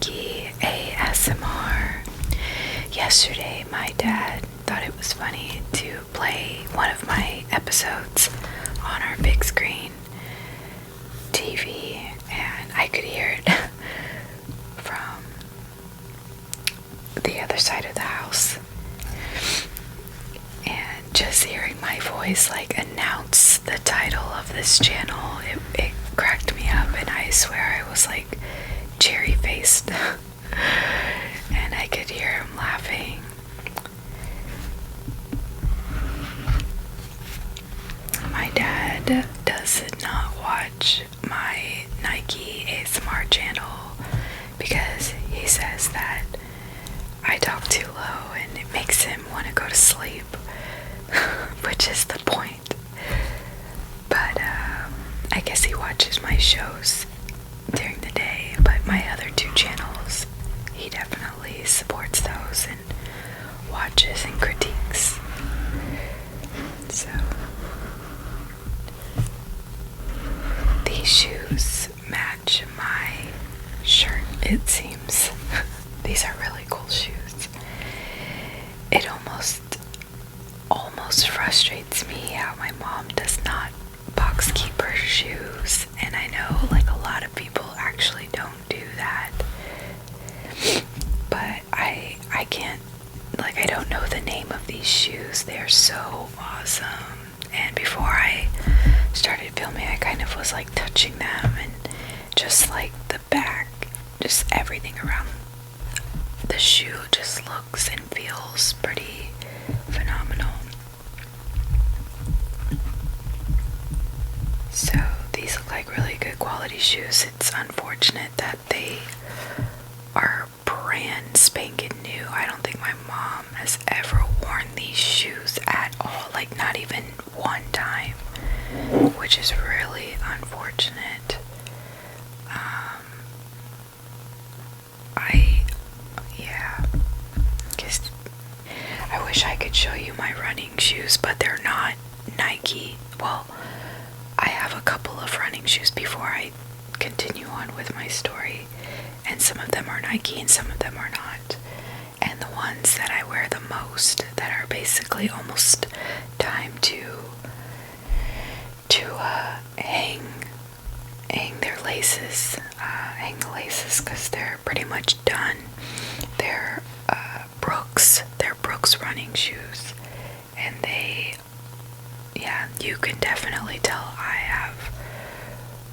Nike ASMR. Yesterday, my dad thought it was funny to play one of my episodes on our big screen TV, and I could hear it from the other side of the house. And just hearing my voice like announce the title of this channel, it cracked me up, and I swear I was like cherry faced and I could hear him laughing. My dad does not watch my Nike ASMR channel because he says that I talk too low and it makes him want to go to sleep, which is the point. But I guess he watches my shows during the day, but my other two channels, he definitely supports those and watches and critiques. So these shoes match my shirt, it seems. These are really cool shoes. It almost frustrates me how my mom does not box keep her shoes, and I know like a lot of people actually don't do that, but I can't, like, I don't know the name of these shoes. They're so awesome, and before I started filming I kind of was like touching them, and just like the back, just everything around the shoe just looks and feels pretty phenomenal. So these look like really good quality shoes. It's unfortunate that they are brand spanking new. I don't think my mom has ever worn these shoes at all, like not even one time, which is really unfortunate. I wish I could show you my running shoes, but they're not Nike. Well, I have a couple of running shoes before I continue on with my story, and some of them are Nike and some of them are not. And the ones that I wear the most, that are basically almost time to hang their laces, hang the laces because they're pretty much done. They're Brooks running shoes, and you can definitely tell I have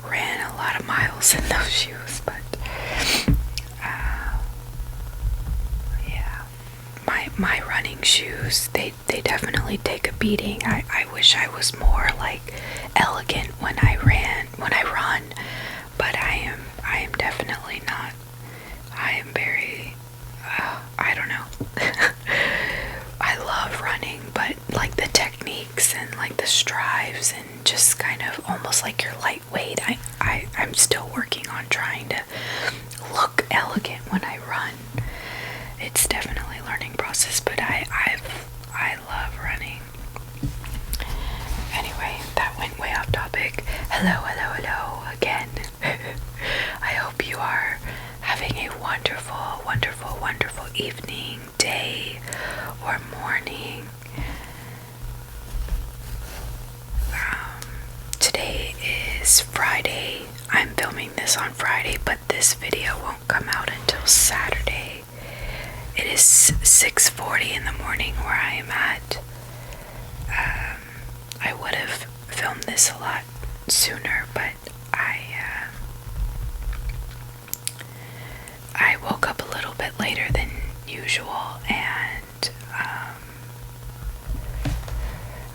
ran a lot of miles in those shoes, but my running shoes, they definitely take a beating. I wish I was more like elegant when I run, but I am definitely not. I am very I don't know. I love running, but like the techniques and like the strives and just kind of almost like you're lightweight. I'm still working on trying to look elegant when I run. It's definitely a learning process, but I love running. Anyway, that went way off topic. Hello again. I hope you are having a wonderful, wonderful, wonderful evening, day, or morning. Today is Friday. I'm filming this on Friday, but this video won't come out until Saturday. It is 6:40 in the morning where I am at. I would have filmed this a lot sooner, but I woke up a little bit later than usual, and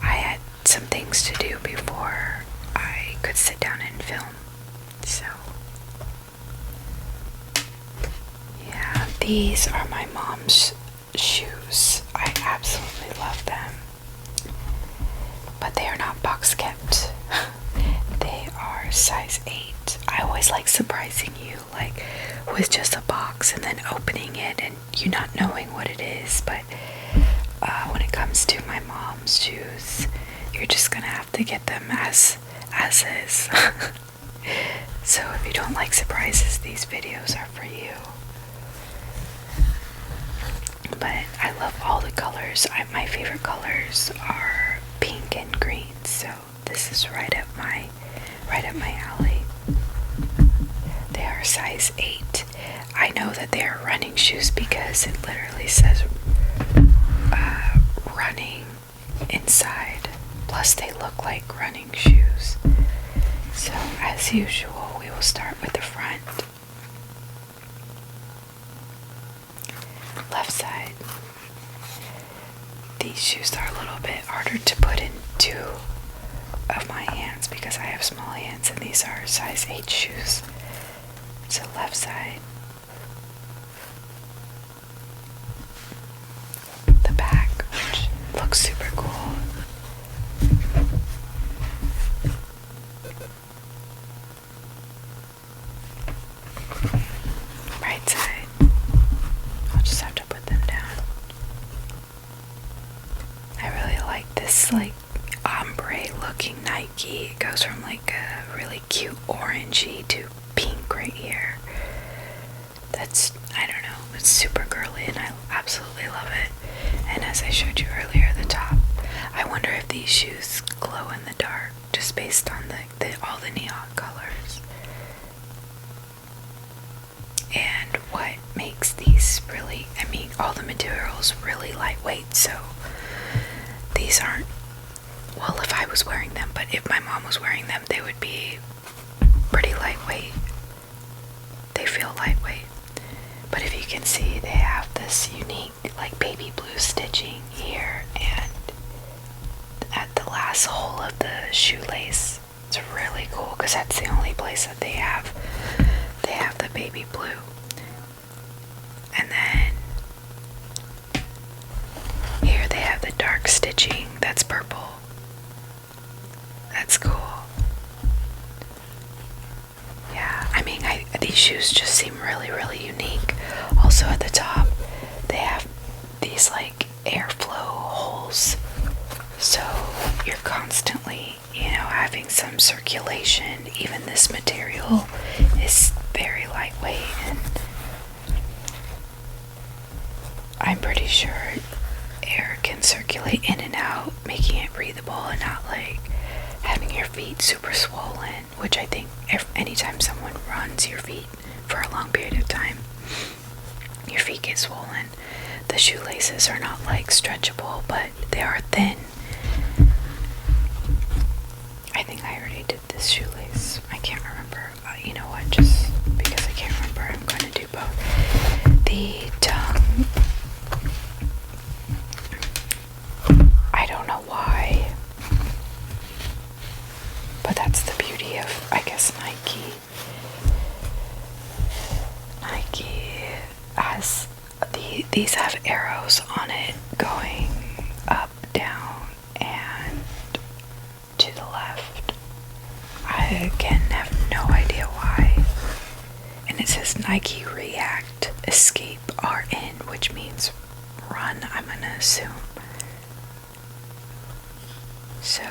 I had some things to do before I could sit down and film. So yeah, these are my mom's shoes. I absolutely love them, but they are not box kept. They are size 8. I always like surprising you, like with just a box and then opening it and you not knowing what it is. But when it comes to my mom's shoes, you're just gonna have to get them as is. So if you don't like surprises, these videos are for you. But I love all the colors. My favorite colors are pink and green, so this is right up my alley. They are size 8. I know that they are running shoes because it literally says running inside. Plus they look like running shoes. So as usual, we will start with the front. Left side. These shoes are a little bit harder to put in two of my hands because I have small hands, and these are size 8 shoes. So left side. The back, which looks super cool. Right side. I'll just have to put them down. I really like this like ombre looking Nike. It goes from like a really cute orangey to pink right here. That's, I don't know, it's super girly and I absolutely love it. And as I showed you earlier, the top, I wonder if these shoes glow in the dark just based on all the neon colors. And what makes these really, I mean, all the materials really lightweight, so these aren't, well, if I was wearing them, but if my mom was wearing them, they would be pretty lightweight. They feel lightweight. But if you can see, they have this unique like baby blue stitching here and at the last hole of the shoelace. It's really cool because that's the only place that they have the baby blue. And then here they have the dark stitching that's purple. That's cool. Yeah, I mean, these shoes just seem really, really unique. Also at the top, they have these like airflow holes. So you're constantly, having some circulation. Even this material is very lightweight, and I'm pretty sure air can circulate in and out, making it breathable and not like having your feet super swollen, which I think anytime someone runs your feet for a long period of time, your feet get swollen. The shoelaces are not like stretchable, but they are thin. I think I already did this shoelace. I can't remember. You know what? Just because I can't remember, I'm going to do both. The tongue, I don't know why, but that's the beauty of, I guess, Nike. Nike has these have arrows on it going up, down, and to the left. I again have no idea why. And it says Nike React Escape RN, which means run, I'm gonna assume. So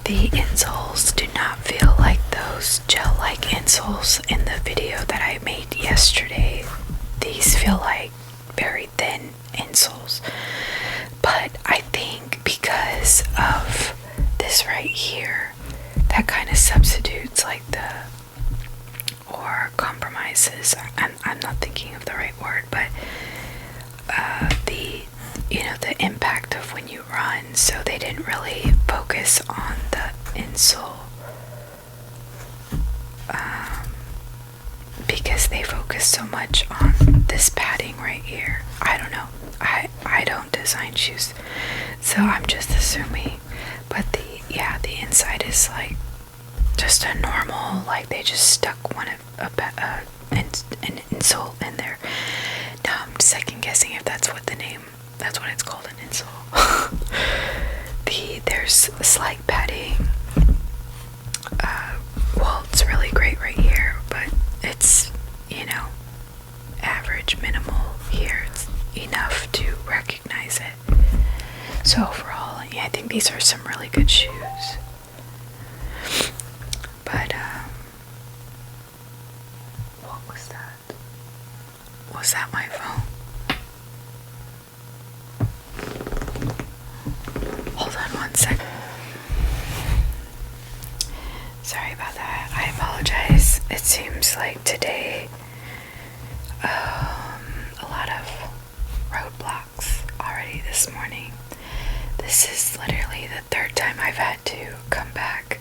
the insoles do not feel like those gel-like insoles in the video that I made yesterday. These feel like very thin insoles. But I think because of this right here, that kind of substitutes like or compromises, I'm not thinking of the right word, but the impact of when you run, so they didn't really focus on the insole because they focus so much on this padding right here. I don't know. I don't design shoes, so I'm just assuming. But the inside is like just a normal, like they just stuck an insole in there. Now I'm second guessing if that's what it's called, an insole. There's slight padding. Well, it's really great right here, but it's, So overall, yeah, I think these are some really good shoes. But what was that? Was that my phone? Hold on one second. Sorry about that. I apologize. It seems like today, a lot of roadblocks already this morning. This is literally the third time I've had to come back,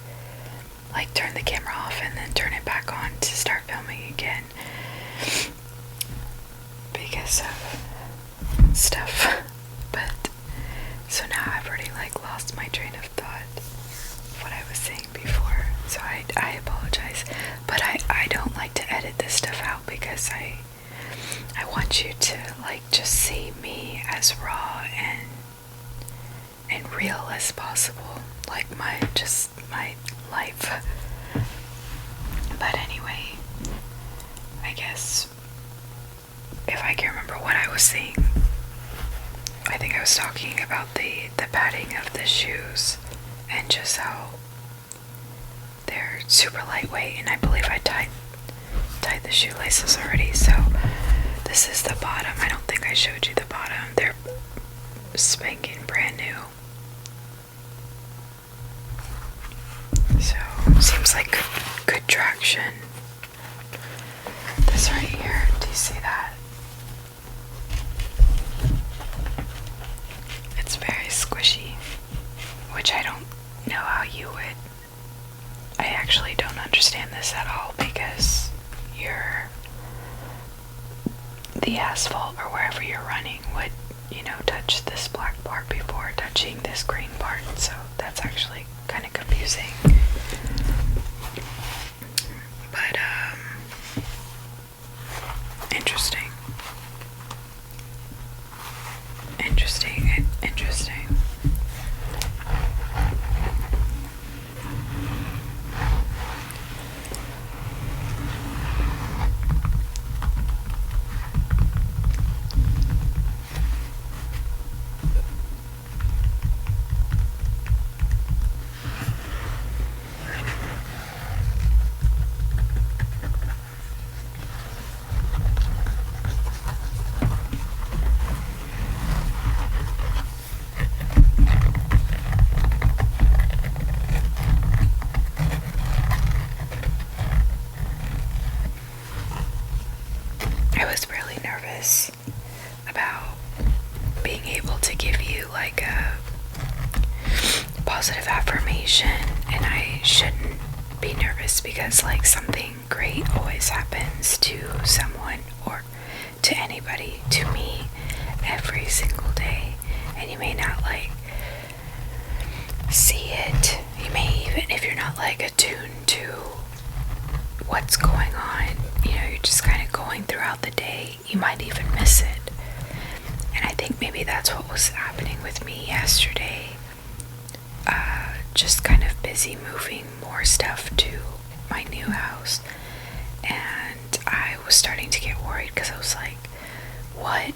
like turn the camera off and then turn it back on to start filming again because of stuff. But so now I've already like lost my train of thought, what I was saying before. So I apologize, but I don't like to edit this stuff out because I want you to like just see me as raw and real as possible, like my life. But anyway, I guess if I can remember what I was saying, I think I was talking about the padding of the shoes and just how they're super lightweight, and I believe I tied the shoelaces already. So this is the bottom. I don't think I showed you the bottom. They're spanking brand new. So seems like good traction. This right here, do you see that? It's very squishy, which I don't know how you would. I actually don't understand this at all because the asphalt or wherever you're running would, touch this black part before touching this green part. So that's actually kind of confusing. But interesting. I was really nervous about being able to give you like a positive affirmation, and I shouldn't be nervous because like something great always happens to someone or to anybody, to me, every single day. And you may not like see it. You may, even if you're not like attuned to what's going on, you're just kind of going throughout the day, you might even miss it. And I think maybe that's what was happening with me yesterday. Just kind of busy moving more stuff to my new house, and I was starting to get worried because I was like, what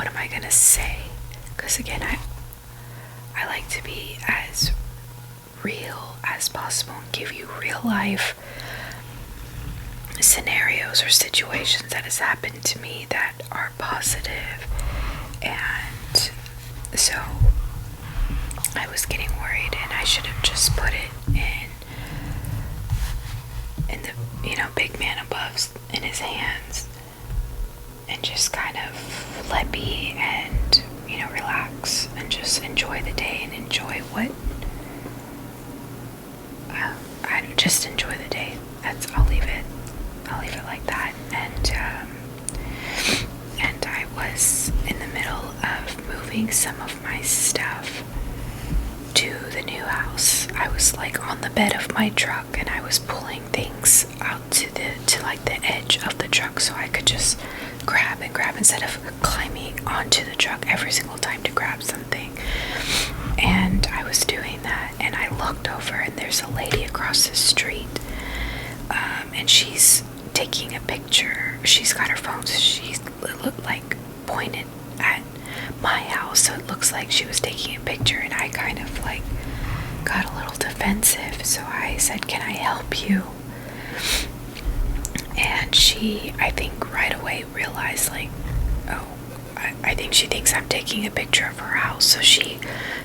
am I gonna say? Because again, I like to be as real as possible and give you real life scenarios or situations that has happened to me that are positive. And so I was getting worried, and I should have just put it in the big man above in his hands and just kind of let be and relax and just enjoy the day and enjoy what I just enjoy the day. I'll leave it like that. And I was in the middle of moving some of my stuff to the new house. I was like on the bed of my truck, and I was pulling things out to like the edge of the truck so I could just grab instead of climbing onto the truck every single time to grab something. And I was doing that, and I looked over, and there's a lady across the street, and she's taking a picture. She's got her phone, so she's like pointed at my house, so it looks like she was taking a picture, and I kind of like got a little defensive. So I said, "Can I help you?" And she, I think right away realized, like, oh, I think she thinks I'm taking a picture of her house.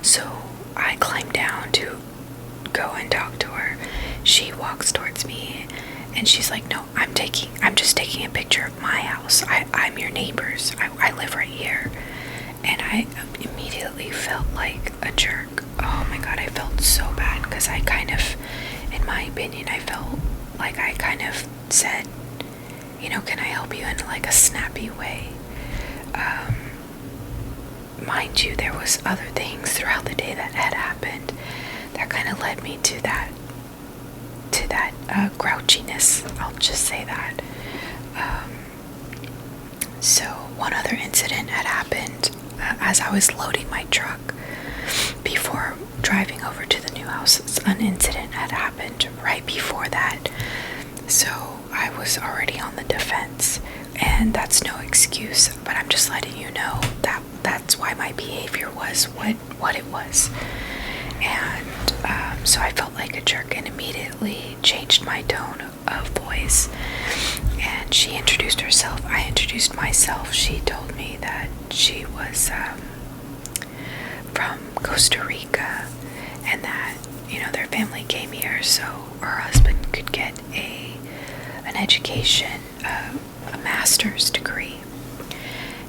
So I climbed down to go and talk to her. She walks towards me and she's like, "No, I'm just taking a picture of my house. I'm your neighbors. I live right here." And I immediately felt like a jerk. Oh my god, I felt so bad because I kind of, in my opinion, I felt like I kind of said, "Can I help you?" in like a snappy way. Mind you, there was other things throughout the day that had happened that kind of led me to that grouchiness. I'll just say that. So one other incident had happened as I was loading my truck before driving over to the new house. An incident had happened right before that. So I was already on the defense, and that's no excuse, but I'm just letting you know that that's why my behavior was what it was. And so I felt like a jerk and immediately changed my tone of voice. And she introduced herself. I introduced myself. She told me that she was from Costa Rica, and that their family came here so her husband could get an education, a master's degree.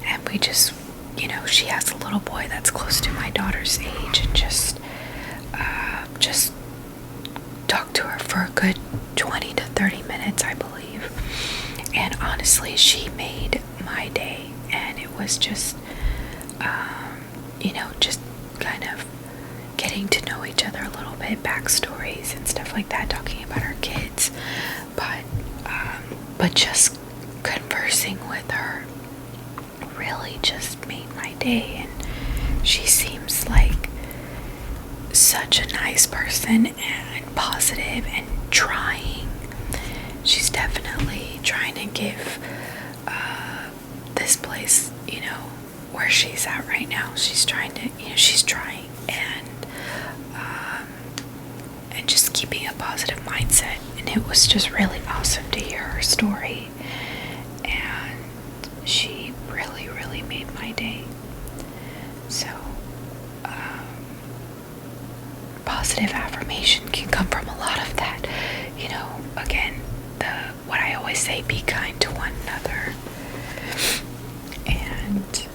And we just, she has a little boy that's close to my daughter's age, and just talked to her for a good 20 to 30 minutes, I believe. And honestly, she made my day. And it was just, just kind of getting to know each other a little bit, backstories and stuff like that, talking about our kids. But just conversing with her really just made my day. And she seems like such a nice person and positive and trying. She's definitely trying to give this place, where she's at right now. She's trying and just keeping a positive mindset. And it was just really awesome to hear her story. And she really, really made my day. So, positive affirmation can come from a lot of that. Again, what I always say, be kind to one another. And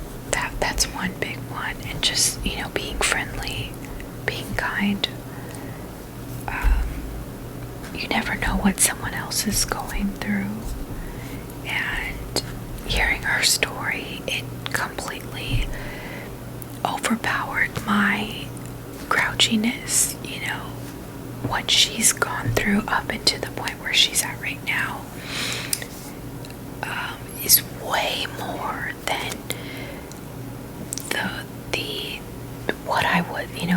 that's one big one. And just, being friendly, being kind. You never know what someone else is going through. And hearing her story, it completely overpowered my grouchiness. What she's gone through up into the point where she's at right now is way more than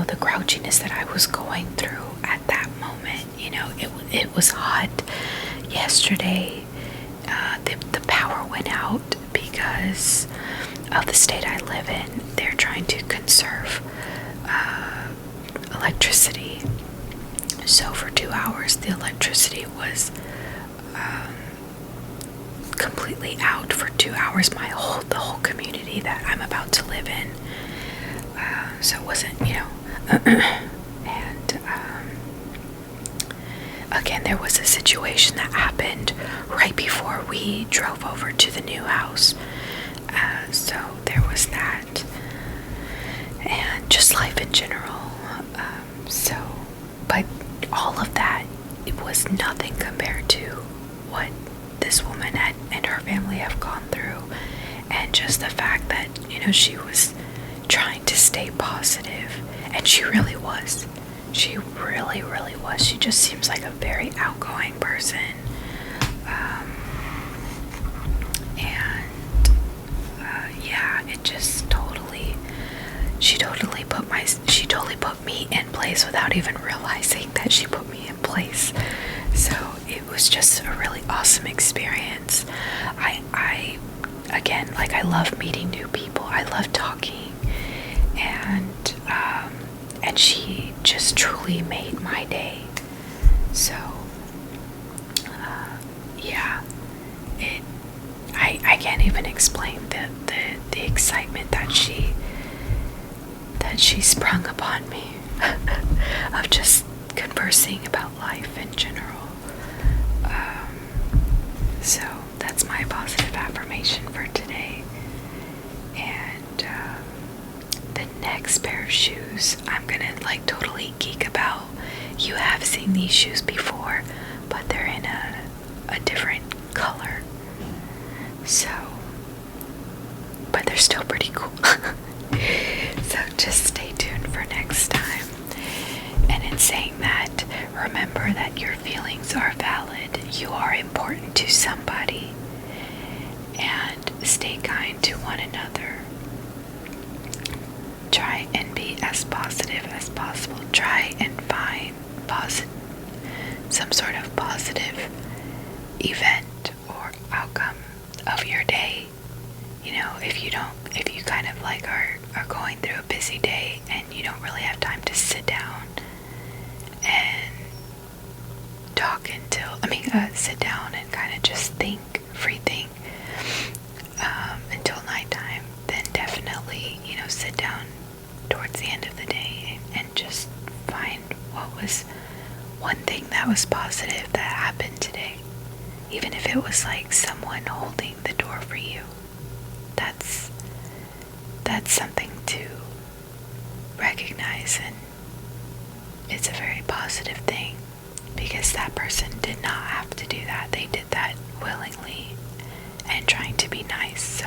the grouchiness that I was going through at that moment. It was hot yesterday. The power went out because of the state I live in. They're trying to conserve electricity. So for 2 hours, the electricity was completely out for 2 hours. The whole community that I'm about to live in. So it wasn't, and again, there was a situation that happened right before we drove over to the new house. So there was that, and just life in general. But all of that, it was nothing compared to what this woman and her family have gone through. And just the fact that, she was trying to stay positive, and she really was. She really, really was. She just seems like a very outgoing person. It just she totally put me in place without even realizing that she put me in place. So it was just a really awesome experience. I again, like, I love meeting new people. I love talking and she just truly made my day. So yeah, I can't even explain the excitement that she sprung upon me of just conversing about life in general. So that's my positive affirmation for today. And the next pair of shoes I'm gonna like totally geek about. You have seen these shoes before, but they're in a different color. So, but they're still pretty cool. So just stay tuned for next time. And in saying that, remember that your feelings are valid. You are important to somebody. And stay kind to one another. Try and be as positive as possible. Try and find some sort of positive event or outcome of your day. You know, if you kind of like are going through a busy day and you don't really have time to sit down and sit down and kind of just free think until nighttime, then definitely, sit down towards the end of the day and just find what was one thing that was positive that happened today. Even if it was like someone holding the door for you, that's something to recognize, and it's a very positive thing because that person did not have to do that. They did that willingly and trying to be nice. So,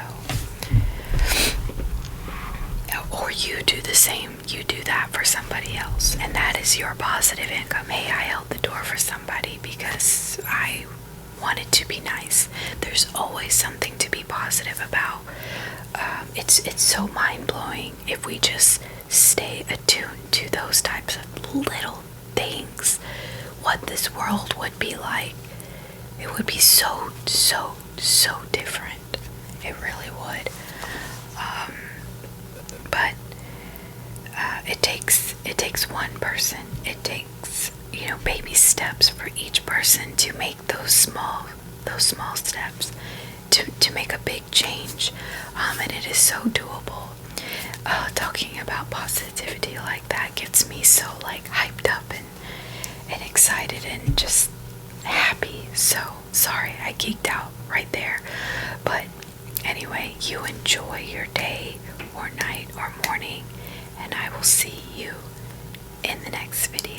or you do the same. You do that for somebody else, and that is your positive income. Hey, I held the door for somebody because I wanted to be nice. There's always something to be positive about. It's so mind-blowing if we just stay attuned to those types of little things, what this world would be like. It would be so different. It really would. But it takes one person. It takes baby steps for each person to make those small steps to make a big change, and it is so doable. Talking about positivity like that gets me so like hyped up and excited and just happy. So sorry I geeked out right there, but anyway, you enjoy your day or night or morning, and I will see you in the next video.